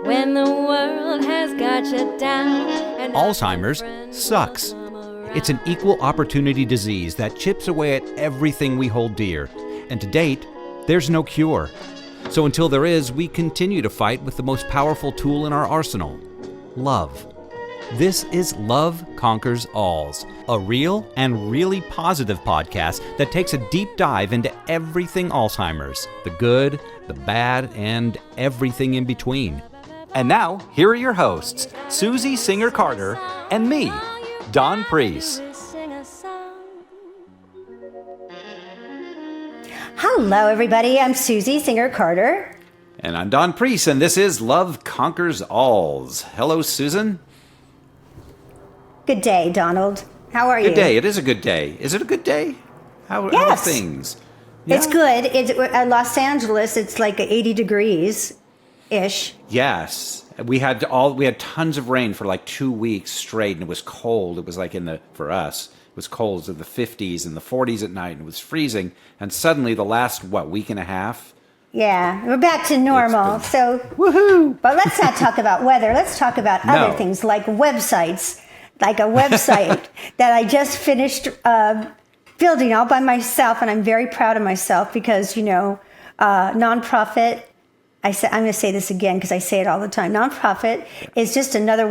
when the world has got you down. And Alzheimer's sucks. It's an equal opportunity disease that chips away at everything we hold dear. And to date, there's no cure. So until there is, we continue to fight with the most powerful tool in our arsenal, love. This is Love Conquers Alz, a real and really positive podcast that takes a deep dive into everything Alzheimer's, the good, the bad, and everything in between. And now, here are your hosts, Susie Singer-Carter and me, Don Priest. Hello, everybody. I'm Susie Singer-Carter. And I'm Don Priest, and this is Love Conquers Alz. Hello, Susan. Good day, Donald. How are you? Good day. It is a good day. Is it a good day? How are things? Yeah. It's good. At Los Angeles, it's like 80 degrees-ish. Yes. We had tons of rain for like 2 weeks straight, and it was cold. It was like for us, it was cold. It was in the 50s and the 40s at night, and it was freezing. And suddenly the last, week and a half? Yeah, we're back to normal. So, woohoo! But let's not talk about weather. Let's talk about other things like websites. Like a website that I just finished building all by myself, and I'm very proud of myself because, nonprofit, I'm going to say this again because I say it all the time. Nonprofit is just another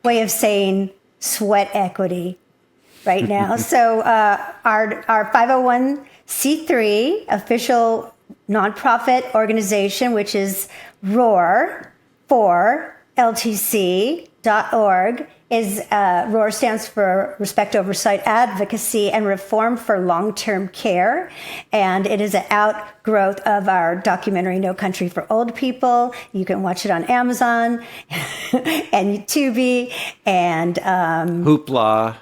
way of saying sweat equity right now. So our 501c3 official nonprofit organization, which is ROAR for LTC.org, ROAR stands for Respect, Oversight, Advocacy, and Reform for Long-Term Care. And it is an outgrowth of our documentary, No Country for Old People. You can watch it on Amazon and Tubi and Hoopla.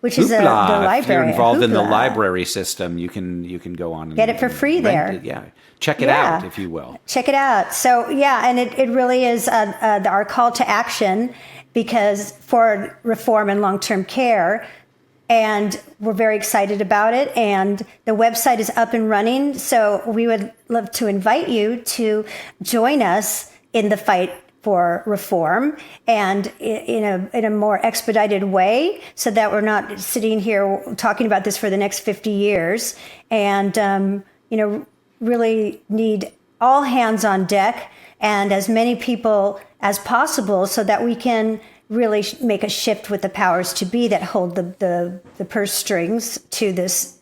Which is the library. If you're involved in the library system, you can go on and get it for free there. Check it out, if you will. Check it out. So, and it really is our call to action because for reform and long-term care, and we're very excited about it. And the website is up and running. So we would love to invite you to join us in the fight for reform and in a more expedited way so that we're not sitting here talking about this for the next 50 years. And, really need all hands on deck and as many people as possible so that we can really make a shift with the powers to be that hold the purse strings to this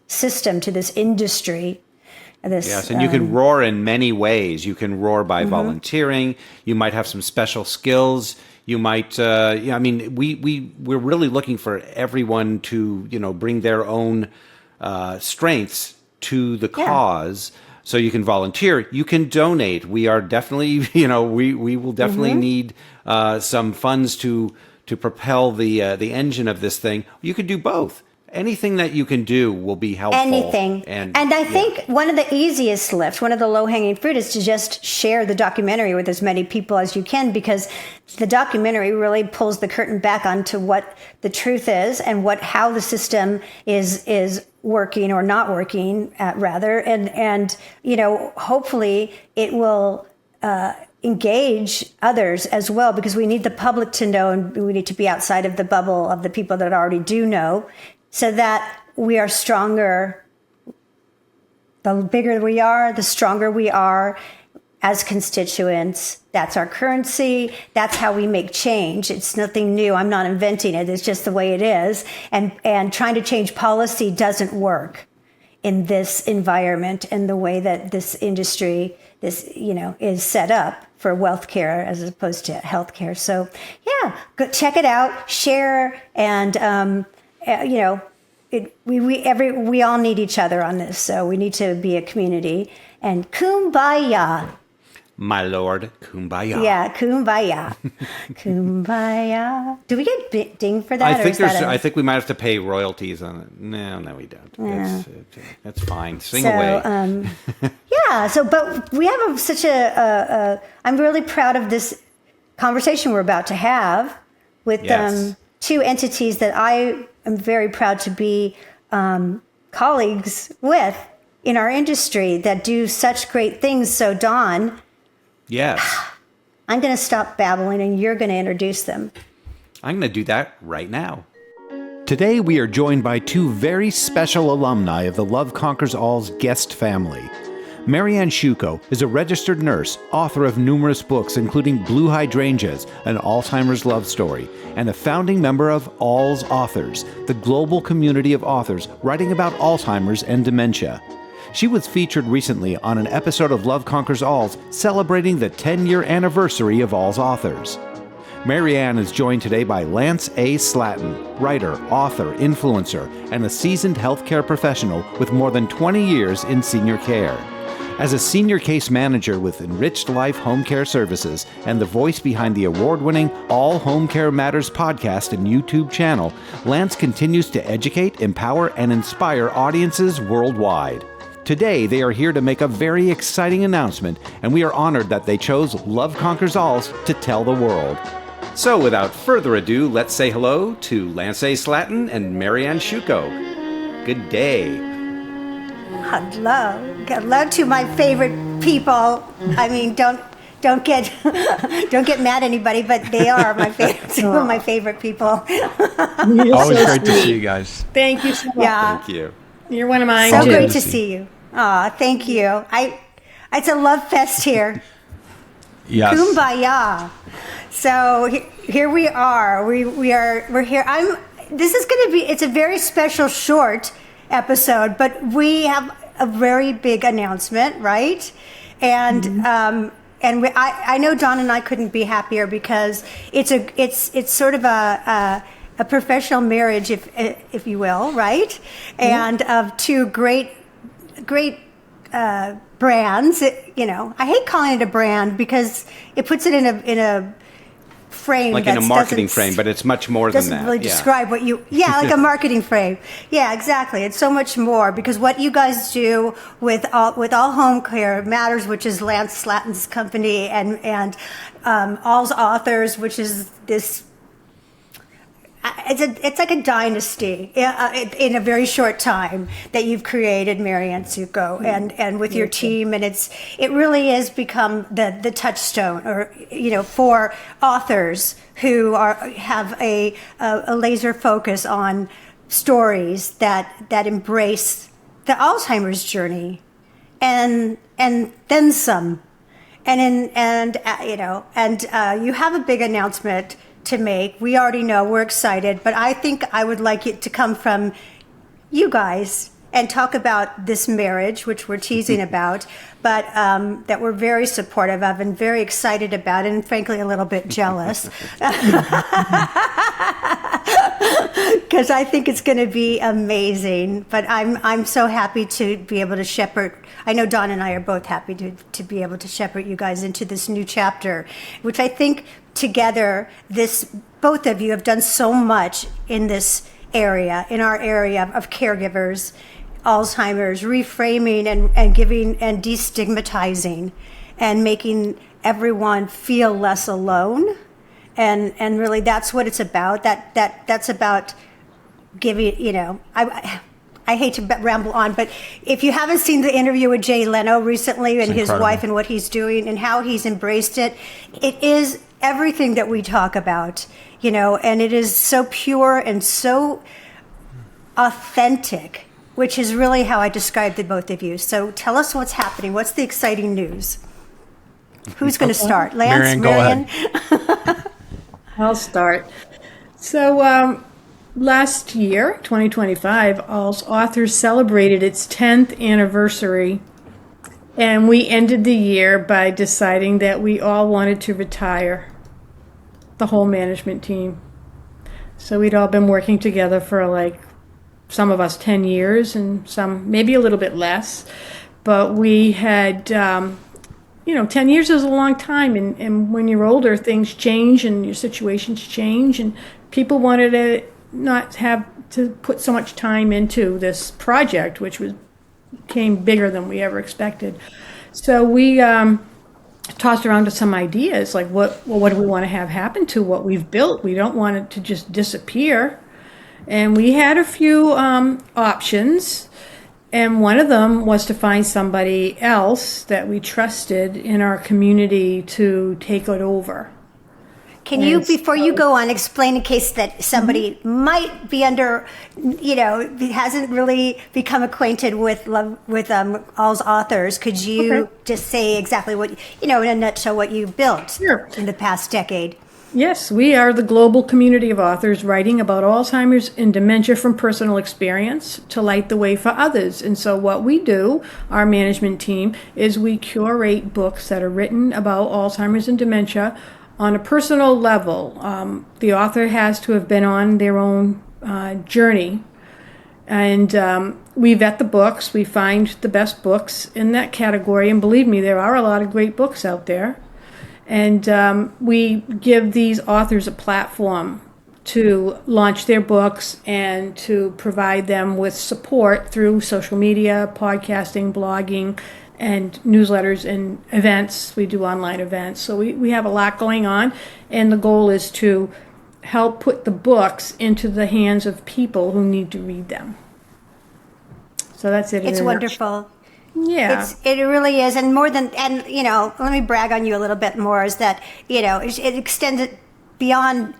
system, to this industry. Yes, and you can roar in many ways. You can roar by volunteering. You might have some special skills. You might, we're really looking for everyone to, bring their own strengths to the cause. So you can volunteer, you can donate. We are definitely, we will definitely need some funds to propel the engine of this thing. You could do both. Anything that you can do will be helpful. Anything. And I think one of the easiest lifts, one of the low-hanging fruit is to just share the documentary with as many people as you can because the documentary really pulls the curtain back onto what the truth is and how the system is working or not working, rather. And hopefully it will engage others as well because we need the public to know and we need to be outside of the bubble of the people that already do know. So that we are stronger. The bigger we are, the stronger we are as constituents. That's our currency. That's how we make change. It's nothing new. I'm not inventing it. It's just the way it is. And trying to change policy doesn't work in this environment and the way that this industry is set up for wealth care as opposed to health care. So go check it out, share, and we all need each other on this, so we need to be a community. And kumbaya. My lord, kumbaya. Yeah, kumbaya. Kumbaya. Do we get dinged for that? I think we might have to pay royalties on it. No, we don't. Yeah. That's fine. Sing away. But we have such I'm really proud of this conversation we're about to have with two entities that I am very proud to be colleagues with in our industry that do such great things. So, Dawn, Yes. I'm going to stop babbling and you're going to introduce them. I'm going to do that right now. Today we are joined by two very special alumni of the Love Conquers Alz guest family. Marianne Sciucco is a registered nurse, author of numerous books including Blue Hydrangeas, an Alzheimer's love story, and a founding member of AlzAuthors, the global community of authors writing about Alzheimer's and dementia. She was featured recently on an episode of Love Conquers Alz celebrating the 10-year anniversary of AlzAuthors. Marianne is joined today by Lance A. Slatton, writer, author, influencer, and a seasoned healthcare professional with more than 20 years in senior care. As a senior case manager with Enriched Life Home Care Services and the voice behind the award-winning All Home Care Matters podcast and YouTube channel, Lance continues to educate, empower, and inspire audiences worldwide. Today, they are here to make a very exciting announcement, and we are honored that they chose Love Conquers Alz to tell the world. So without further ado, let's say hello to Lance A. Slatton and Marianne Sciucco. Good day. Hello to my favorite people. I mean, don't get don't get mad at anybody, but they are my favorite, two of my favorite people. Always great to see you guys. Thank you so much. Yeah, Thank you. You're one of mine so too. great to see you. Aw, thank you. It's a love fest here. Yes. Kumbaya. So here we are. We're here. This is going to be. It's a very special short episode, but we have a very big announcement, right? And I know Don and I couldn't be happier because it's sort of a professional marriage, if you will, right? And of two great brands. I hate calling it a brand because it puts it in a frame, like in a marketing frame, but it's much more than that. Doesn't really describe what you, like a marketing frame. Yeah, exactly. It's so much more because what you guys do with all Home Care Matters, which is Lance Slatton's company, and AlzAuthors, which is this. It's like a dynasty in a very short time that you've created, Marianne Sciucco, and with your team, and it really has become the touchstone, or for authors who have a laser focus on stories that embrace the Alzheimer's journey, and then some, and you have a big announcement to make. We already know, we're excited, but I think I would like it to come from you guys and talk about this marriage, which we're teasing about, but that we're very supportive of and very excited about, and frankly a little bit jealous because I think it's going to be amazing. But I'm so happy to be able to shepherd. I know Don and I are both happy to be able to shepherd you guys into this new chapter, which I think together, both of you have done so much in this area, in our area of caregivers, Alzheimer's, reframing and giving and destigmatizing and making everyone feel less alone. And really that's what it's about. That's about giving, I hate to ramble on, but if you haven't seen the interview with Jay Leno recently and his wife and what he's doing and how he's embraced it, it is everything that we talk about, and it is so pure and so authentic, which is really how I described the both of you. So tell us what's happening. What's the exciting news? Who's going to start? Lance, Marianne, go ahead. I'll start. So last year, 2025, AlzAuthors celebrated its 10th anniversary, and we ended the year by deciding that we all wanted to retire, the whole management team. So we'd all been working together for some of us 10 years and some maybe a little bit less, but we had 10 years is a long time, and when you're older things change and your situations change, and people wanted to not have to put so much time into this project, which became bigger than we ever expected. So we tossed around to some ideas like what do we want to have happen to what we've built? We don't want it to just disappear. And we had a few options, And one of them was to find somebody else that we trusted in our community to take it over. Can you, before you go on, explain in case that somebody might be under, hasn't really become acquainted with AlzAuthors? Could you just say exactly what, in a nutshell, what you built in the past decade? Yes, we are the global community of authors writing about Alzheimer's and dementia from personal experience to light the way for others. And so what we do, our management team, is we curate books that are written about Alzheimer's and dementia on a personal level. The author has to have been on their own journey. And we vet the books. We find the best books in that category. And believe me, there are a lot of great books out there. And we give these authors a platform to launch their books and to provide them with support through social media, podcasting, blogging, and newsletters and events. We do online events. So we have a lot going on. And the goal is to help put the books into the hands of people who need to read them. So that's it. It's wonderful. Yeah. It really is. And more than, and, let me brag on you a little bit more, is that, it extended beyond,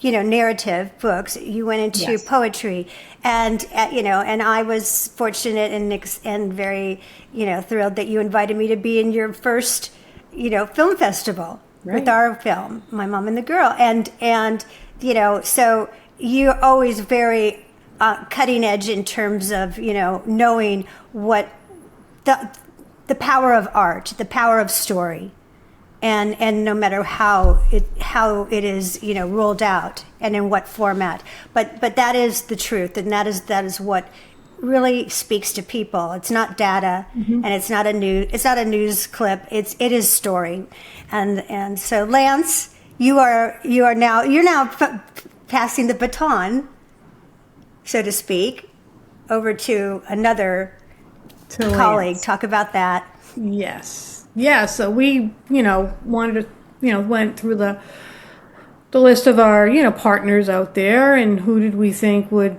narrative books. You went into poetry and, and I was fortunate and very, thrilled that you invited me to be in your first, film festival with our film, My Mom and the Girl. And, so you're always very cutting edge in terms of, knowing what the power of art, the power of story, and no matter how it is rolled out and in what format, but that is the truth, and that is what really speaks to people. It's not data, and it's not a news clip. It is story, and so Lance, you're now passing the baton, so to speak, over to another colleague. Talk about that. Yes. Yeah. So we, wanted to, went through the list of our, partners out there, and who did we think would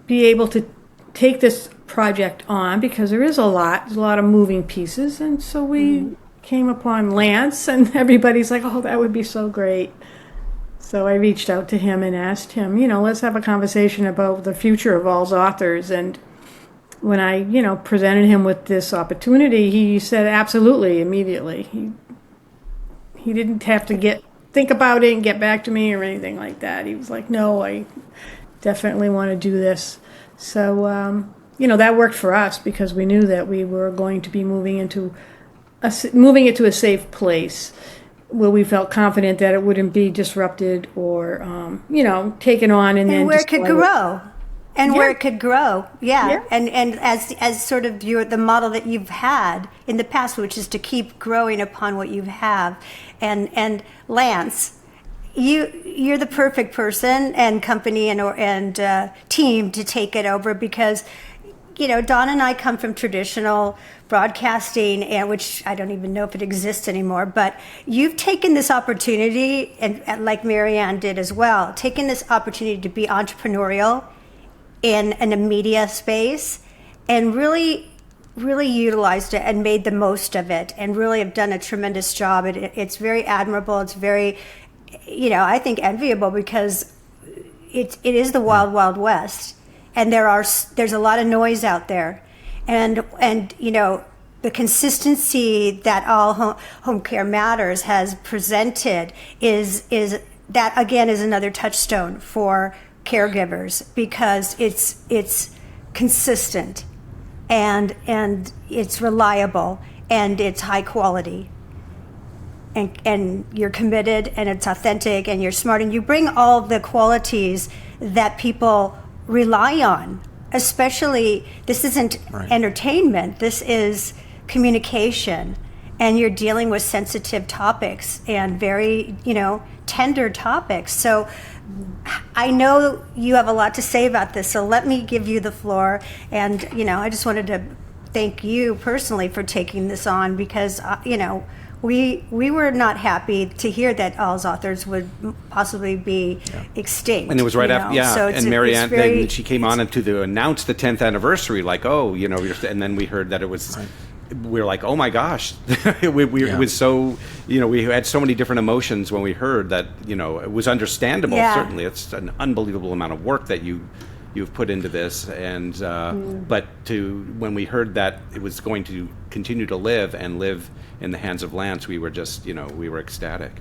be able to take this project on, because there's a lot of moving pieces. And so we came upon Lance, and everybody's like, oh, that would be so great. So I reached out to him and asked him, let's have a conversation about the future of AlzAuthors. And when I, presented him with this opportunity, he said absolutely immediately. He didn't have to think about it and get back to me or anything like that. He was like, no, I definitely want to do this. So, that worked for us, because we knew that we were going to be moving it to a safe place where we felt confident that it wouldn't be disrupted or, taken on and then where it could grow. And where it could grow, and as sort of the model that you've had in the past, which is to keep growing upon what you have, and Lance, you're the perfect person and company and team to take it over, because Dawn and I come from traditional broadcasting, and which I don't even know if it exists anymore, but you've taken this opportunity, and like Marianne did as well, taken this opportunity to be entrepreneurial in a media space, and really utilized it and made the most of it, and really have done a tremendous job. It's very admirable. It's very, I think enviable, because it is the wild, wild west, and there's a lot of noise out there, and the consistency that All Home Care Matters has presented is that, again, is another touchstone for caregivers, because it's consistent and it's reliable and it's high quality, and you're committed and it's authentic and you're smart, and you bring all the qualities that people rely on. Especially, this isn't entertainment, this is communication, and you're dealing with sensitive topics and very tender topics. So I know you have a lot to say about this, so let me give you the floor. And I just wanted to thank you personally for taking this on, because we were not happy to hear that AlzAuthors would possibly be extinct. And it was right you after, know? So and Marianne, very, she came on to announce the 10th anniversary, like, oh, you know, and then we heard that it was, we were like, oh my gosh, it was so, you know, we had so many different emotions when we heard that, you know, it was understandable, certainly. It's an unbelievable amount of work that you've put into this, and but when we heard that it was going to continue to live in the hands of Lance, we were just, you know, we were ecstatic.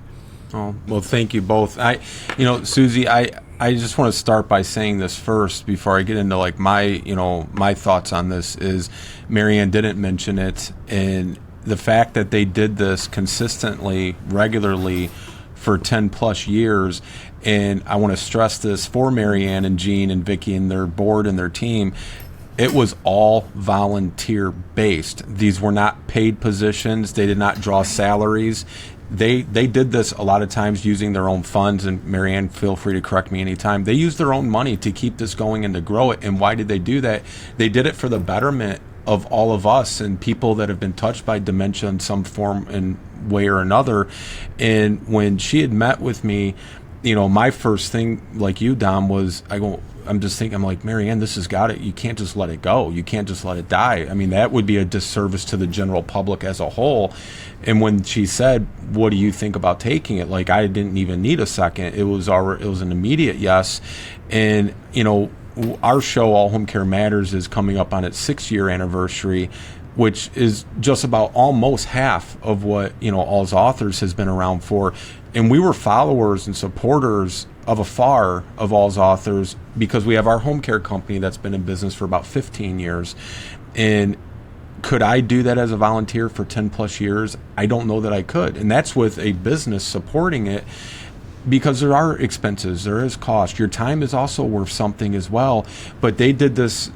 Oh, well, thank you both. Susie, I just want to start by saying this first before I get into like my thoughts on this. Is Marianne didn't mention it, and the fact that they did this consistently, regularly for 10 plus years. And I want to stress this for Marianne and Jean and Vicky and their board and their team. It was all volunteer based. These were not paid positions. They did not draw salaries. They did this a lot of times using their own funds, and Marianne, feel free to correct me anytime. They used their own money to keep this going and to grow it. And why did they do that? They did it for the betterment of all of us and people that have been touched by dementia in some form and way or another. And when she had met with me, you know, my first thing, like you, Dom, was I'm just thinking, I'm like, Marianne, this has got it. You can't just let it go. You can't just let it die. I mean, that would be a disservice to the general public as a whole. And when she said, what do you think about taking it? Like, I didn't even need a second. It was an immediate yes. And, you know, our show, All Home Care Matters, is coming up on its 6-year anniversary, which is just about almost half of what, you know, AlzAuthors has been around for. And we were followers and supporters of afar of AlzAuthors because we have our home care company that's been in business for about 15 years. And could I do that as a volunteer for 10 plus years? I don't know that I could. And that's with a business supporting it, because there are expenses, there is cost. Your time is also worth something as well. But they did this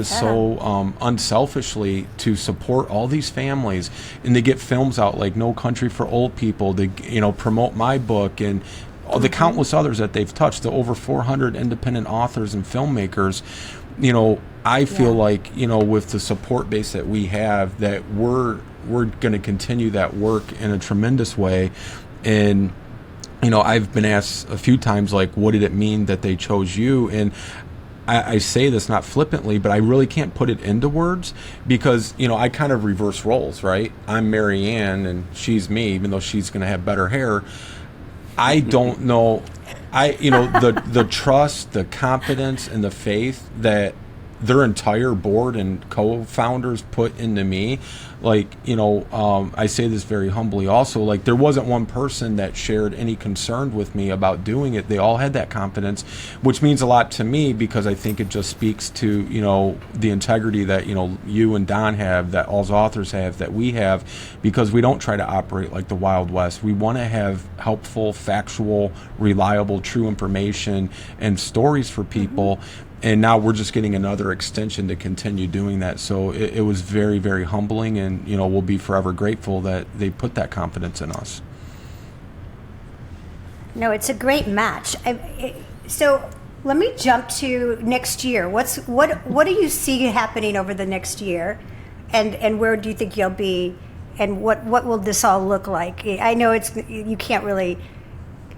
so unselfishly to support all these families, and they get films out like No Country for Old People, to, you know, promote my book and all the countless others that they've touched, the over 400 independent authors and filmmakers. You know, I feel like, you know, with the support base that we have, that we're going to continue that work in a tremendous way. And you know, I've been asked a few times, like, what did it mean that they chose you? And I say this not flippantly, but I really can't put it into words because, you know, I kind of reverse roles, right? I'm Marianne and she's me, even though she's going to have better hair. I don't know. The trust, the confidence, and the faith that their entire board and co-founders put into me, like, you know, I say this very humbly also, like, there wasn't one person that shared any concern with me about doing it. They all had that confidence, which means a lot to me because I think it just speaks to, you know, the integrity that, you know, you and Don have, that AlzAuthors have, that we have, because we don't try to operate like the Wild West. We want to have helpful, factual, reliable, true information and stories for people. And now we're just getting another extension to continue doing that. So it was very, very humbling, and, you know, we'll be forever grateful that they put that confidence in us. No, it's a great match. So let me jump to next year. What do you see happening over the next year, and where do you think you'll be, and what will this all look like? I know you can't really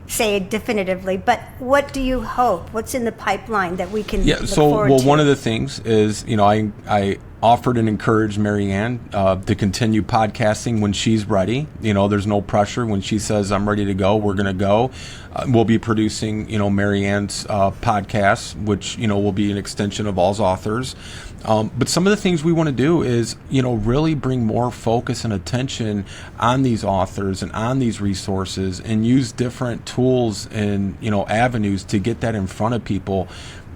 say definitively, but what do you hope? What's in the pipeline that we can look forward to? One of the things is, you know, I offered and encouraged Marianne to continue podcasting when she's ready. You know, there's no pressure. When she says I'm ready to go, we're going to go. We'll be producing, you know, Marianne's podcast, which, you know, will be an extension of AlzAuthors. But some of the things we want to do is, you know, really bring more focus and attention on these authors and on these resources, and use different tools and, you know, avenues to get that in front of people.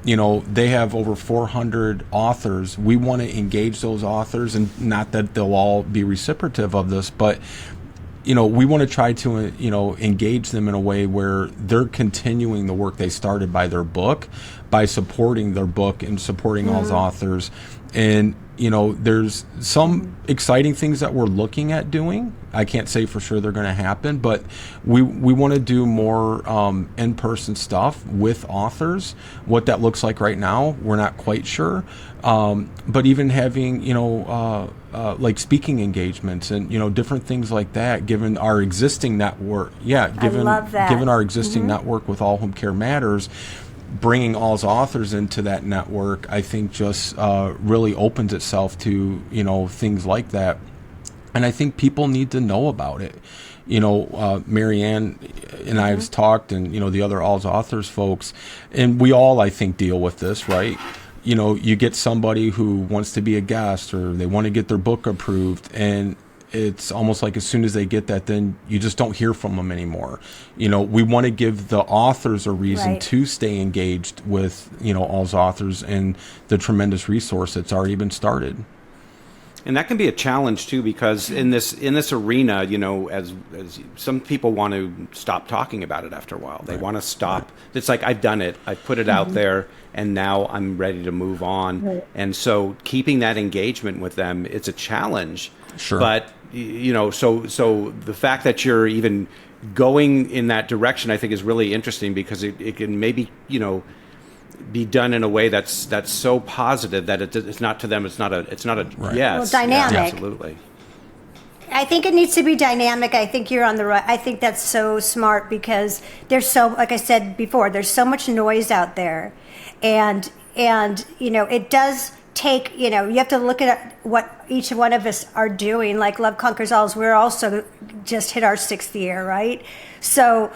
You know, they have over 400 authors. We want to engage those authors, and not that they'll all be reciprocative of this, but, you know, we want to try to, you know, engage them in a way where they're continuing the work they started by their book, by supporting their book and supporting AlzAuthors. And, you know, there's some exciting things that we're looking at doing. I can't say for sure they're going to happen, but we want to do more in-person stuff with authors. What that looks like right now, we're not quite sure. But even having, like speaking engagements and, different things like that, given our existing network. Yeah, given our existing network with All Home Care Matters, bringing AlzAuthors into that network, I think just really opens itself to, things like that. And I think people need to know about it. Marianne and I have talked, and, the other AlzAuthors folks, and we all, I think, deal with this, right? You get somebody who wants to be a guest or they want to get their book approved, and it's almost like as soon as they get that, then you just don't hear from them anymore. We want to give the authors a reason to stay engaged with, AlzAuthors and the tremendous resource that's already been started. And that can be a challenge too, because in this arena, as some people want to stop talking about it after a while. They want to stop. It's like, I've done it. I've put it out there, and now I'm ready to move on. And so keeping that engagement with them, it's a challenge. Sure. But so the fact that you're even going in that direction, I think, is really interesting, because it can maybe be done in a way that's so positive that it's not to them. It's not a right. Yes. Well, dynamic. Yeah, absolutely. I think it needs to be dynamic. I think you're on the right. I think that's so smart, because there's so, like I said before, there's so much noise out there, and it does take, you have to look at what each one of us are doing. Like Love Conquers Alz, we're also just hit our 6th year, right? So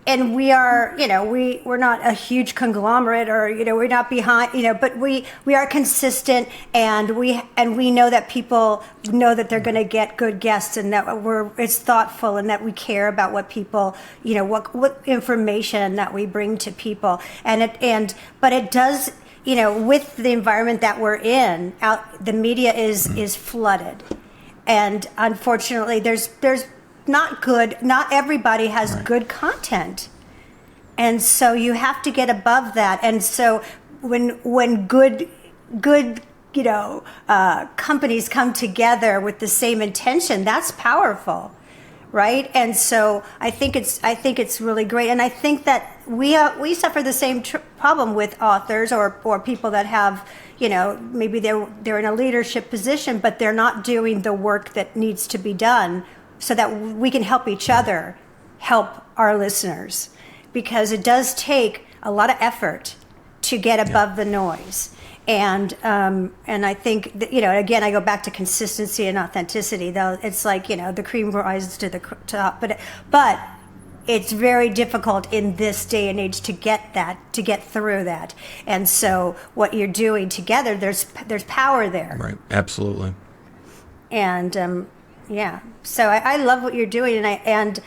and we are, we're not a huge conglomerate, or, we're not behind, but we are consistent, and we know that people know that they're going to get good guests, and that it's thoughtful, and that we care about what people, what information that we bring to people. But it does, with the environment that we're in, the media is flooded. And unfortunately, there's not everybody has good content. And so you have to get above that. And so when good companies come together with the same intention, that's powerful, right? And so I think it's really great. And I think that we suffer the same problem with authors or people that have, maybe they're in a leadership position, but they're not doing the work that needs to be done, so that we can help each other help our listeners, because it does take a lot of effort to get above the noise. And I think that, again, I go back to consistency and authenticity. Though it's like, the cream rises to the top, but it's very difficult in this day and age to get through that. And so what you're doing together, there's power there. Right. Absolutely. And yeah, so I love what you're doing, and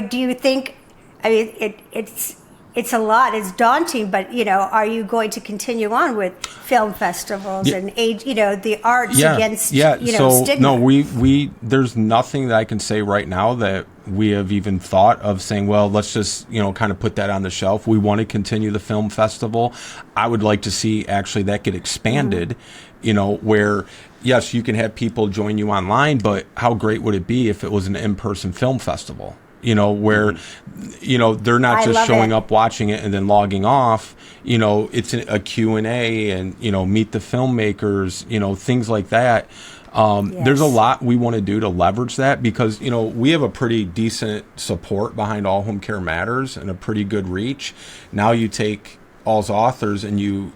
do you think? I mean, it's a lot. It's daunting, but are you going to continue on with film festivals and the arts against stigma? No, we there's nothing that I can say right now that we have even thought of saying, well, let's just kind of put that on the shelf. We want to continue the film festival. I would like to see actually that get expanded. Where, yes, you can have people join you online, but how great would it be if it was an in-person film festival? Where, they're not just showing up, watching it, and then logging off. It's a Q&A and, meet the filmmakers, things like that. There's a lot we want to do to leverage that, because, we have a pretty decent support behind All Home Care Matters and a pretty good reach. Now you take AlzAuthors and you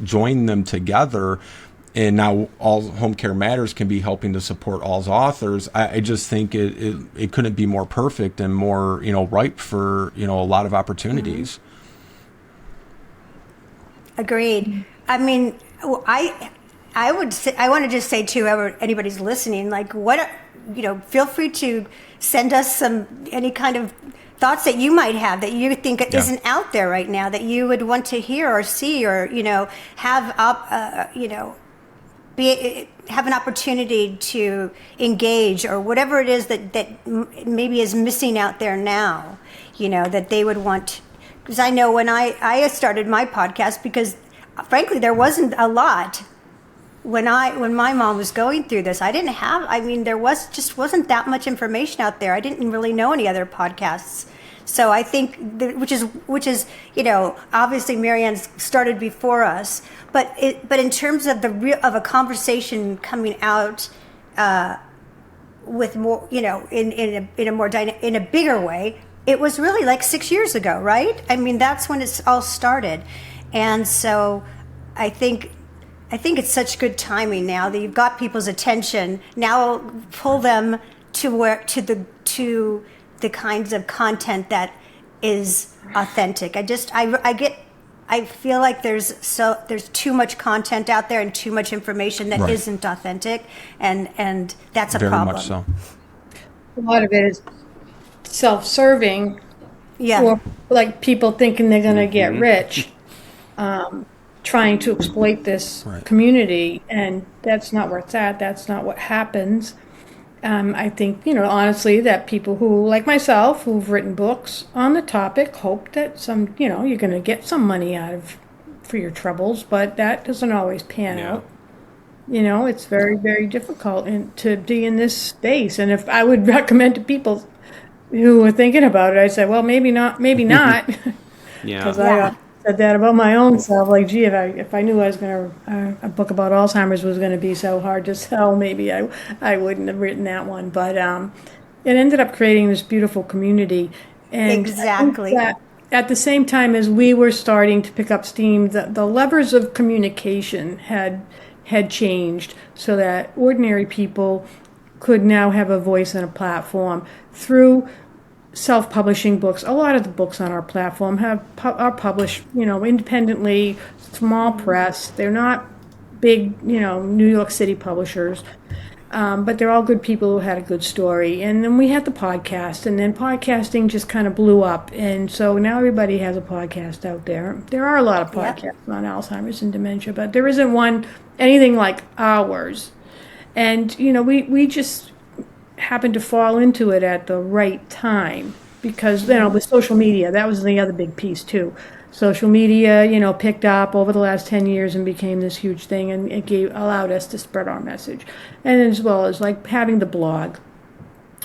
join them together, and now All Home Care Matters can be helping to support AlzAuthors. I just think it couldn't be more perfect and more ripe for a lot of opportunities. Agreed. I mean, I would say, I want to just say to anybody's listening, like, feel free to send us any kind of thoughts that you might have that you think isn't out there right now, that you would want to hear or see, or have have an opportunity to engage, or whatever it is that maybe is missing out there now, that they would want. Because I know when I started my podcast, because frankly there wasn't a lot when my mom was going through this, there wasn't that much information out there. I didn't really know any other podcasts. So I think which is obviously Marianne started before us, but in terms of of a conversation coming out with more, in a bigger way, it was really like 6 years ago, right? I mean, that's when it's all started. And so I think it's such good timing now that you've got people's attention. Now pull them to the kinds of content that is authentic. I feel like there's too much content out there and too much information that isn't authentic, and that's a problem. Very much so. A lot of it is self-serving, or like people thinking they're going to get rich, trying to exploit this community, and that's not where it's at. That's not what happens. I think, honestly, that people who, like myself, who've written books on the topic, hope that you're going to get some money for your troubles, but that doesn't always pan out. It's very, very difficult to be in this space. And if I would recommend to people who are thinking about it, I'd say, well, maybe not. Because I said that about my own self. Like, gee, if I knew I was going to, a book about Alzheimer's was going to be so hard to sell, maybe I wouldn't have written that one. But it ended up creating this beautiful community. And exactly. At the same time as we were starting to pick up steam, the levers of communication had changed so that ordinary people could now have a voice and a platform through self-publishing books. A lot of the books on our platform are published, independently, small press. They're not big, New York City publishers, but they're all good people who had a good story. And then we had the podcast, and then podcasting just kind of blew up. And so now everybody has a podcast out there. There are a lot of podcasts on Alzheimer's and dementia, but there isn't anything like ours. And, we just happened to fall into it at the right time because, with social media, that was the other big piece too. Social media, picked up over the last 10 years and became this huge thing, and it allowed us to spread our message. And as well as like having the blog,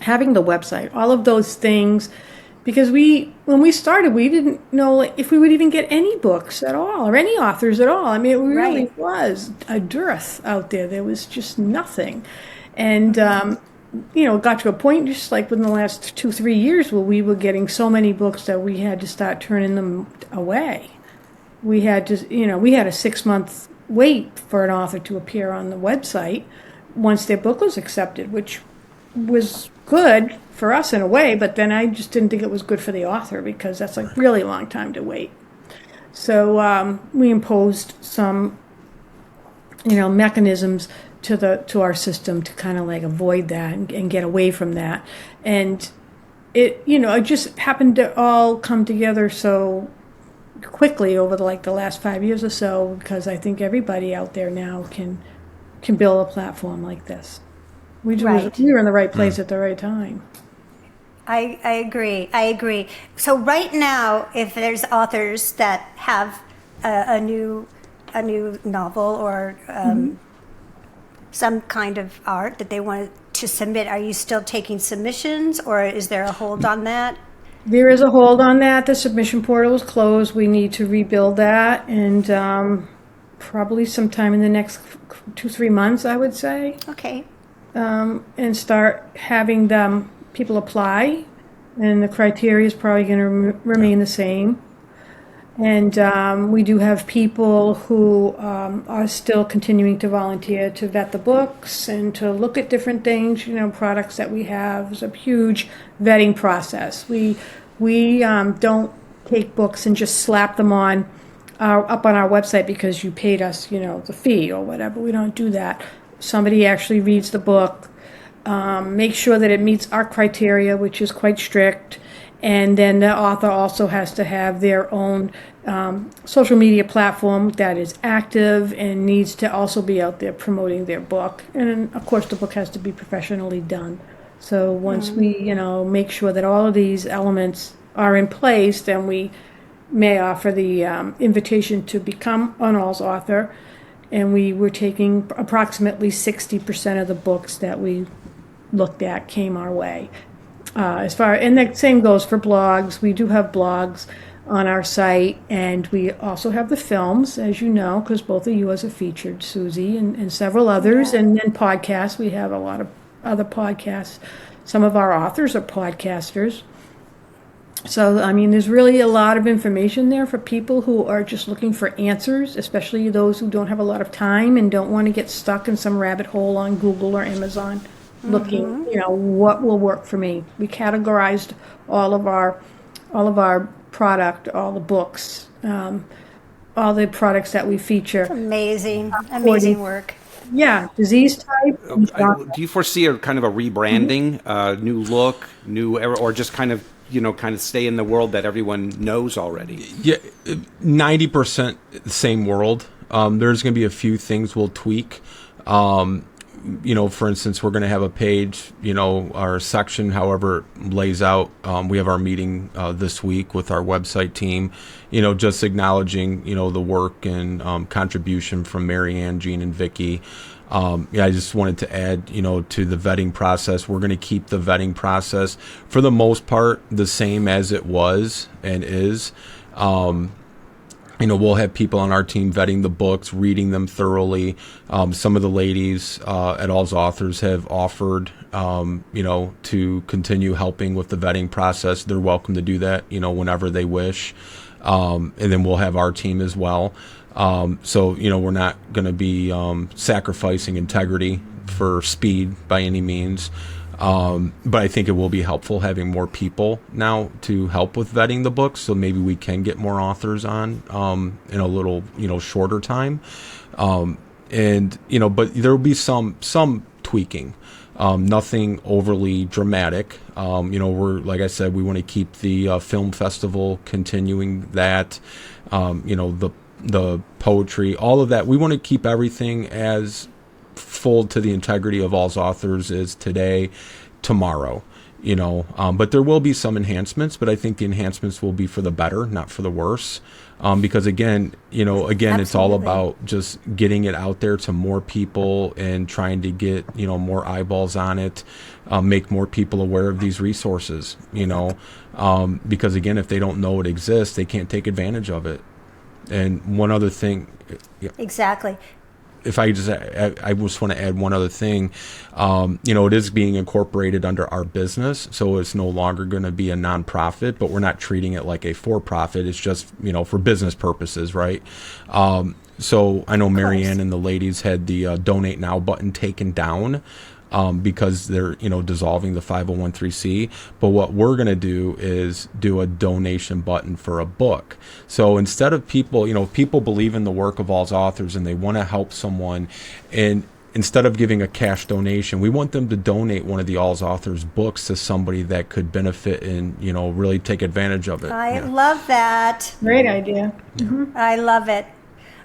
having the website, all of those things, because when we started, we didn't know if we would even get any books at all or any authors at all. I mean, it really was a dearth out there. There was just nothing. And, it got to a point just like within the last 2-3 years where we were getting so many books that we had to start turning them away. We had to, we had a 6-month wait for an author to appear on the website once their book was accepted, which was good for us in a way, but then I just didn't think it was good for the author because that's a really long time to wait. So we imposed some, mechanisms to our system to kind of like avoid that and get away from that. And it just happened to all come together so quickly over the last 5 years or so, because I think everybody out there now can build a platform like this. We were in the right place at the right time. I agree. So right now, if there's authors that have a new novel or some kind of art that they want to submit, are you still taking submissions, or is there a hold on that? There is a hold on that. The submission portal is closed. We need to rebuild that, and probably sometime in the next 2-3 months, I would say. Okay. And start having people apply, and the criteria is probably going to remain the same. And we do have people who are still continuing to volunteer to vet the books and to look at different things, products that we have. It's a huge vetting process. We don't take books and just slap them up on our website because you paid us, the fee or whatever. We don't do that. Somebody actually reads the book, makes sure that it meets our criteria, which is quite strict. And then the author also has to have their own social media platform that is active and needs to also be out there promoting their book. And of course, the book has to be professionally done. So once we, make sure that all of these elements are in place, then we may offer the invitation to become an AlzAuthor. and we were taking approximately 60% of the books that we looked at came our way. And the same goes for blogs. We do have blogs on our site, and we also have the films, as you know, because both of you as a featured, Susie, and several others, and then podcasts. We have a lot of other podcasts. Some of our authors are podcasters. So, I mean, there's really a lot of information there for people who are just looking for answers, especially those who don't have a lot of time and don't want to get stuck in some rabbit hole on Google or Amazon looking, what will work for me. We categorized all of our product, all the books, all the products that we feature. Amazing work. Yeah, disease type. Do you foresee a kind of a rebranding, new look, new era, or just kind of stay in the world that everyone knows already? Yeah, 90% the same world. There's going to be a few things we'll tweak. For instance, we're going to have a page, our section, however it lays out. We have our meeting this week with our website team, just acknowledging, the work and contribution from Marianne, Jean, and Vicky. I just wanted to add, to the vetting process. We're going to keep the vetting process, for the most part, the same as it was and is. We'll have people on our team vetting the books, reading them thoroughly. Some of the ladies at AlzAuthors have offered, to continue helping with the vetting process. They're welcome to do that, whenever they wish. And then we'll have our team as well. So we're not going to be sacrificing integrity for speed by any means. But I think it will be helpful having more people now to help with vetting the books, so maybe we can get more authors on in a little shorter time. But there will be some tweaking, nothing overly dramatic. We're, like I said, we want to keep the film festival continuing that, the poetry, all of that. We want to keep everything as full to the integrity of AlzAuthors is today, tomorrow, but there will be some enhancements, but I think the enhancements will be for the better, not for the worse. Because again, it's all about just getting it out there to more people and trying to get, more eyeballs on it, make more people aware of these resources, because again, if they don't know it exists, they can't take advantage of it. And one other thing. Exactly. If I just want to add one other thing, it is being incorporated under our business, so it's no longer going to be a nonprofit, but we're not treating it like a for-profit. It's just, for business purposes, right? So I know Marianne and the ladies had the Donate Now button taken down. Because they're, dissolving the 501(c)(3), but what we're going to do is do a donation button for a book. So instead of people, people believe in the work of AlzAuthors and they want to help someone, and instead of giving a cash donation, we want them to donate one of the AlzAuthors books to somebody that could benefit and, really take advantage of it. I love that. Great idea. Mm-hmm. I love it.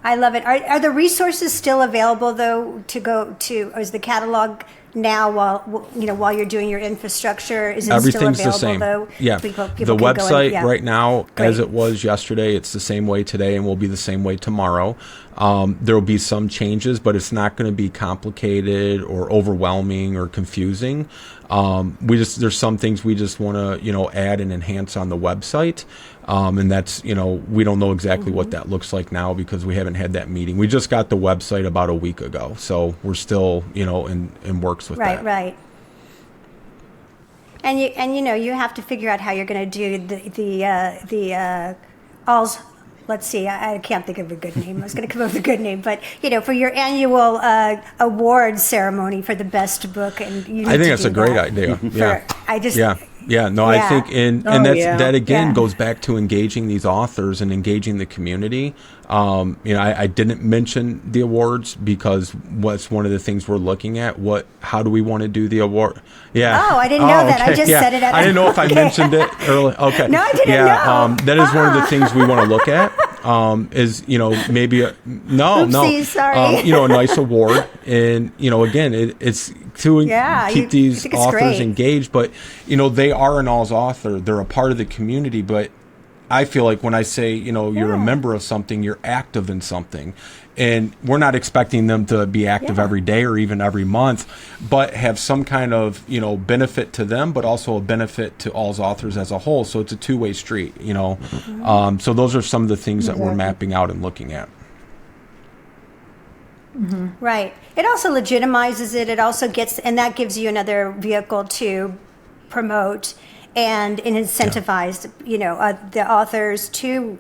Are the resources still available, though, to go to? Or is the catalog now, while you're doing your infrastructure, is it Everything's still available, the same. though? Yeah, People the website right now, Great. as it was yesterday, it's the same way today and will be the same way tomorrow. There will be some changes, but it's not going to be complicated or overwhelming or confusing. There's some things we just want to, add and enhance on the website. And that's, we don't know exactly what that looks like now because we haven't had that meeting. We just got the website about a week ago. So we're still, in works with that. Right. And you have to figure out how you're going to do the Alz. Let's see, I can't think of a good name. I was going to come up with a good name, but for your annual awards ceremony for the best book, and I think that's a great idea. Yeah. I think, that again goes back to engaging these authors and engaging the community. I didn't mention the awards because what's one of the things we're looking at. How do we want to do the award? Yeah. Oh, I didn't know that. I just said it. I didn't know if I mentioned it early. Okay. No, I didn't know. That is one of the things we want to look at. Is maybe Oopsie, sorry. A nice award, and again, it's to keep these authors engaged. But they are an AlzAuthor; they're a part of the community. But I feel like when I say, you're a member of something, you're active in something. And we're not expecting them to be active every day or even every month, but have some kind of, benefit to them, but also a benefit to AlzAuthors as a whole. So it's a two-way street, So those are some of the things that we're mapping out and looking at. Right. It also legitimizes it. It also and that gives you another vehicle to promote and incentivize, the authors to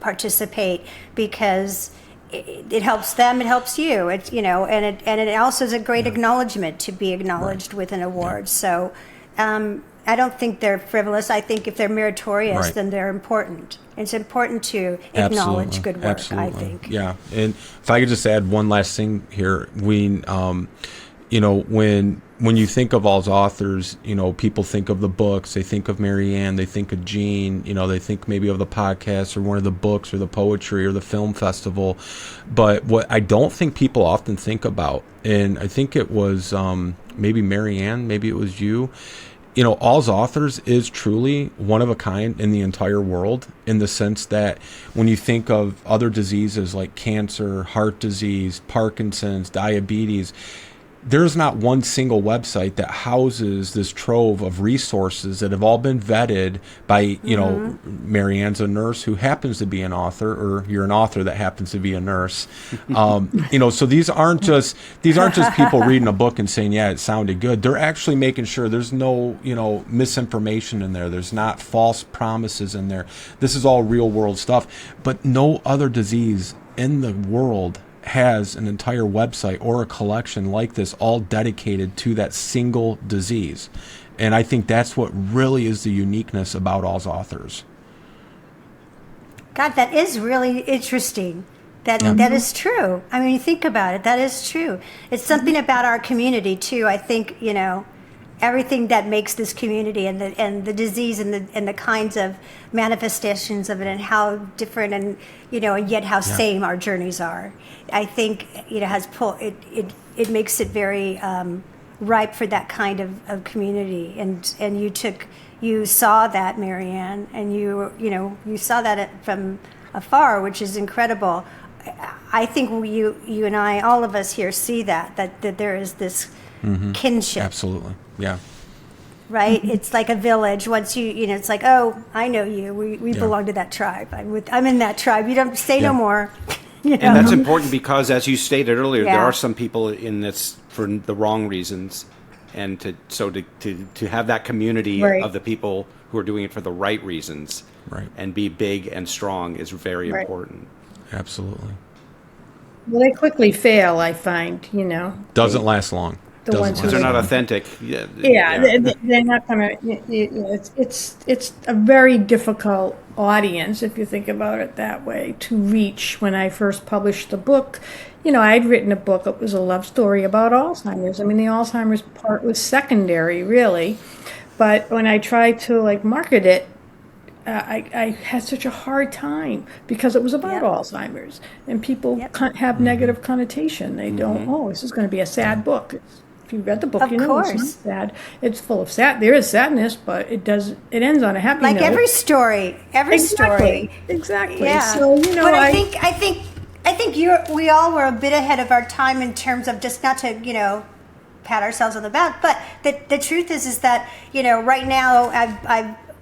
participate, because it helps them, it helps you. It's, and it also is a great acknowledgement to be acknowledged with an award. So I don't think they're frivolous. I think if they're meritorious, then they're important. It's important to acknowledge good work, I think. Yeah. And if I could just add one last thing here, when you think of AlzAuthors, people think of the books, they think of Marianne, they think of Jean, they think maybe of the podcast or one of the books or the poetry or the film festival. But what I don't think people often think about, and I think it was maybe Marianne, maybe it was you, AlzAuthors is truly one of a kind in the entire world, in the sense that when you think of other diseases like cancer, heart disease, Parkinson's, diabetes, there's not one single website that houses this trove of resources that have all been vetted by, Marianne's a nurse who happens to be an author, or you're an author that happens to be a nurse. So these aren't just people reading a book and saying, yeah, it sounded good. They're actually making sure there's no, misinformation in there. There's not false promises in there. This is all real world stuff. But no other disease in the world has an entire website or a collection like this, all dedicated to that single disease. And I think that's what really is the uniqueness about AlzAuthors. God, that is really interesting. That is true. I mean, you think about it, that is true. It's something about our community too. I think, everything that makes this community and the disease and the kinds of manifestations of it, and how different and yet how same our journeys are. I think it makes it very ripe for that kind of community. And you saw that, Marianne, and you saw that from afar, which is incredible. I think you and I, all of us here, see that there is this kinship. Absolutely. Yeah. Right? It's like a village. Once it's like, oh, I know you. We belong to that tribe. I'm in that tribe. You don't say no more. And that's important because, as you stated earlier, there are some people in this for the wrong reasons. And to have that community of the people who are doing it for the right reasons, and be big and strong, is very important. Absolutely. Well, they quickly fail, I find, Doesn't last long. The ones who they're not authentic. They're not going to. It's a very difficult audience, if you think about it that way, to reach. When I first published the book, I'd written a book. It was a love story about Alzheimer's. I mean, the Alzheimer's part was secondary, really. But when I tried to market it, I had such a hard time because it was about Alzheimer's, and people have negative connotation. They don't. This is going to be a sad book. If you read the book, it's not sad. It's full of there is sadness, but it ends on a happy note. Like every story. Exactly. Yeah. So but I think we all were a bit ahead of our time in terms of, just not to pat ourselves on the back, but the truth is that right now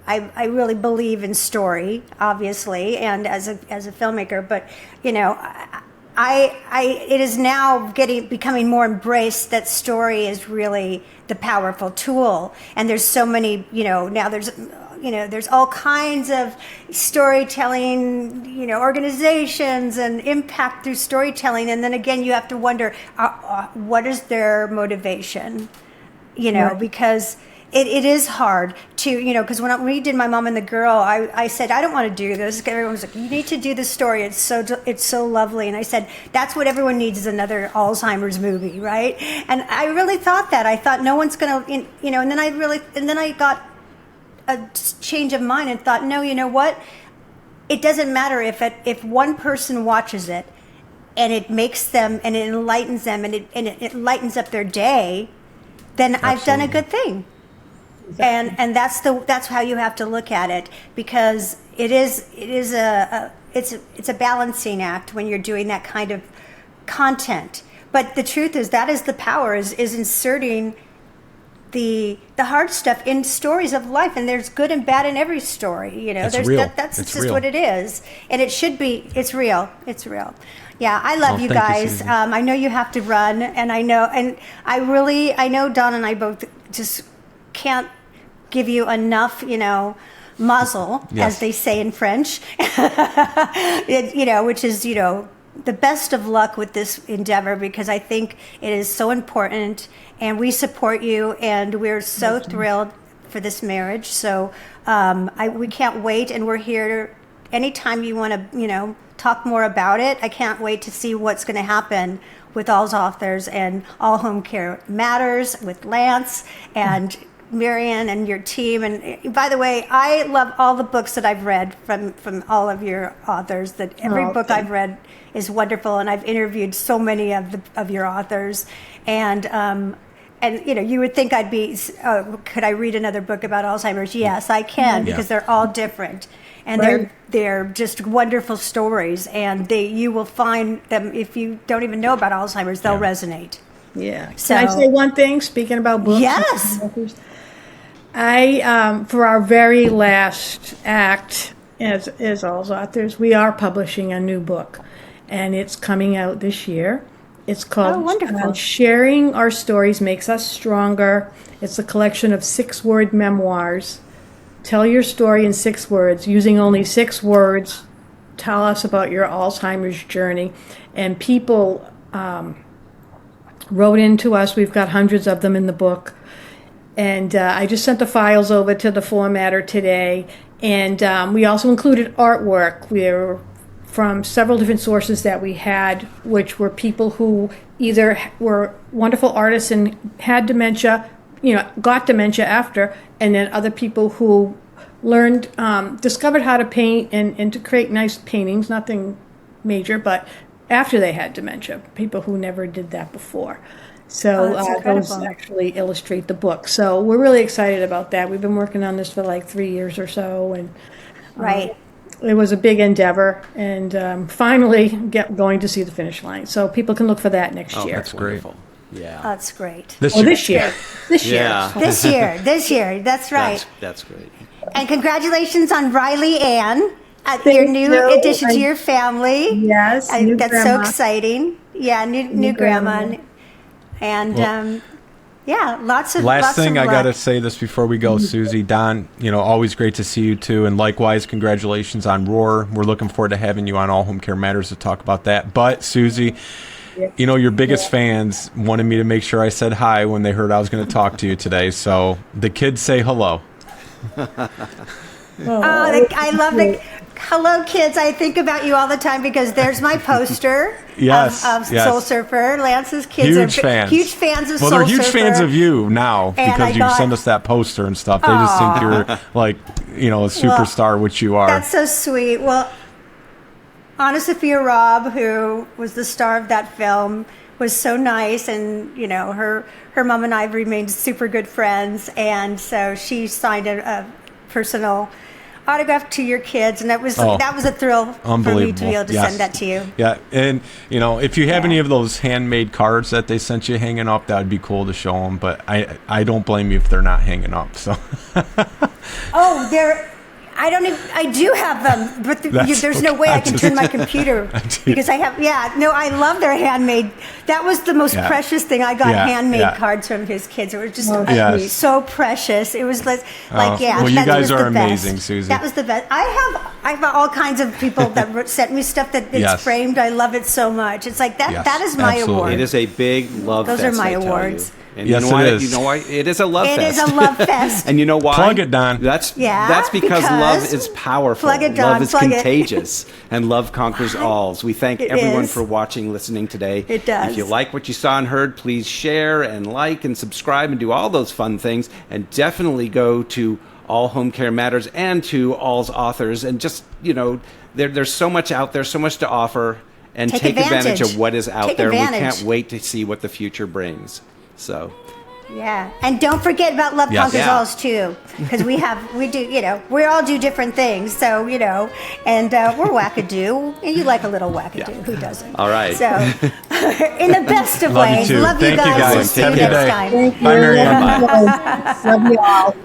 I really believe in story, obviously, and as a filmmaker, but it is now becoming more embraced that story is really the powerful tool. And there's so many, now there's all kinds of storytelling, organizations and impact through storytelling. And then again, you have to wonder, what is their motivation? Because it is hard to, because when we did My Mom and the Girl, I said, I don't want to do this. Everyone was like, you need to do this story. It's so lovely. And I said, that's what everyone needs, is another Alzheimer's movie, right? And I really thought that. I thought no one's going to, and then I got a change of mind and thought, no, you know what? It doesn't matter if one person watches it and it makes them, and it enlightens them, and it lightens up their day, then I've done a good thing. Exactly. And that's how you have to look at it, because it's a balancing act when you're doing that kind of content. But the truth is, that is the power, is inserting the hard stuff in stories of life, and there's good and bad in every story. It's real. That's It's just real. what it is, and it should be. It's real. It's real. Yeah, I love you thank you, guys. Susan. I know you have to run, and I know Don and I both just can't give you enough, muzzle, Yes. as they say in French, which is, the best of luck with this endeavor, because I think it is so important, and we support you, and we're so thrilled for this marriage. So we can't wait, and we're here anytime you want to, talk more about it. I can't wait to see what's going to happen with AlzAuthors and All Home Care Matters with Lance and Marianne and your team. And by the way, I love all the books that I've read from all of your authors. That every book I've read is wonderful, and I've interviewed so many of your authors. And you would think I'd be, could I read another book about Alzheimer's? Yes, I can, because they're all different. And they're just wonderful stories, and you will find them, if you don't even know about Alzheimer's, they'll resonate. Yeah. So- Can I say one thing, speaking about books? Yes. I, for our very last act as AlzAuthors, we are publishing a new book, and it's coming out this year. It's called wonderful. Sharing Our Stories Makes Us Stronger. It's a collection of 6-word memoirs. Tell your story in 6 words. Using only 6 words, tell us about your Alzheimer's journey. And people wrote into us. We've got hundreds of them in the book. And I just sent the files over to the formatter today. And we also included artwork. We're from several different sources that we had, which were people who either were wonderful artists and had dementia, got dementia after, and then other people who learned, discovered how to paint and to create nice paintings, nothing major, but after they had dementia, people who never did that before. So that's those incredible. actually illustrate the book. So we're really excited about that. We've been working on this for like 3 years or so, and Right. it was a big endeavor, and finally going to see the finish line. So people can look for that next year. That's great. Yeah. That's great. This year. This year. Yeah. This year, that's right. That's great. And congratulations on Riley Ann, your Thank new you. addition to your family. Yes, new That's grandma. so exciting. Yeah, new grandma. And lots of Last lots thing, of I got to luck. say this before we go, Susie. Don, always great to see you too. And likewise, congratulations on Roar. We're looking forward to having you on All Home Care Matters to talk about that. But, Susie, your biggest fans wanted me to make sure I said hi when they heard I was going to talk to you today. So the kids say hello. I love the hello kids. I think about you all the time because there's my poster Yes, of yes. Soul Surfer. Lance's kids Huge are fans. huge fans of Well, Soul they're huge Surfer. fans of you now And because I you got- send us that poster and stuff. They just think you're like, a superstar, which you are. That's so sweet. Well, Anna Sophia Robb, who was the star of that film, was so nice, and her mom and I have remained super good friends, and so she signed a personal autograph to your kids, and that was a thrill for me to be able to Yes. send that to you. Yeah, and if you have any of those handmade cards that they sent you hanging up, that would be cool to show them. But I don't blame you if they're not hanging up. So Oh, I do have them, but there's no way I can turn my computer because I have. Yeah, no, I love their handmade. That was the most precious thing. I got handmade cards from his kids. It was just Yes. so precious. It was like well, you that guys was are the best. amazing, Susie. That was the best. I have all kinds of people that sent me stuff that it's Yes. framed. I love it so much. It's like that. Yes, That is my absolutely. award. It is a big love Those fest. are my I tell awards. You. And Yes, you know it why? is. You know why? It is a love It fest. is a love fest. And you know why? Plug it, Don. That's because love is powerful. Plug it, Don, love is plug it. contagious, and love conquers alls. We thank It everyone is. for watching, listening today. It does. If you like what you saw and heard, please share and like and subscribe and do all those fun things. And definitely go to All Home Care Matters and to AlzAuthors. And just there's so much out there, so much to offer, and take advantage of what is out Take there. advantage. We can't wait to see what the future brings. So. Yeah, and don't forget about Love Yes. Conquers Yeah. Alz too, because we do, we all do different things. So and we're wackadoo, and you like a little wackadoo. Who doesn't? All right. So, in the best of Love you ways, too. love you Thank you, guys. guys. See Have you a good next day. time. Thank you. Bye, Marianne. Love you all.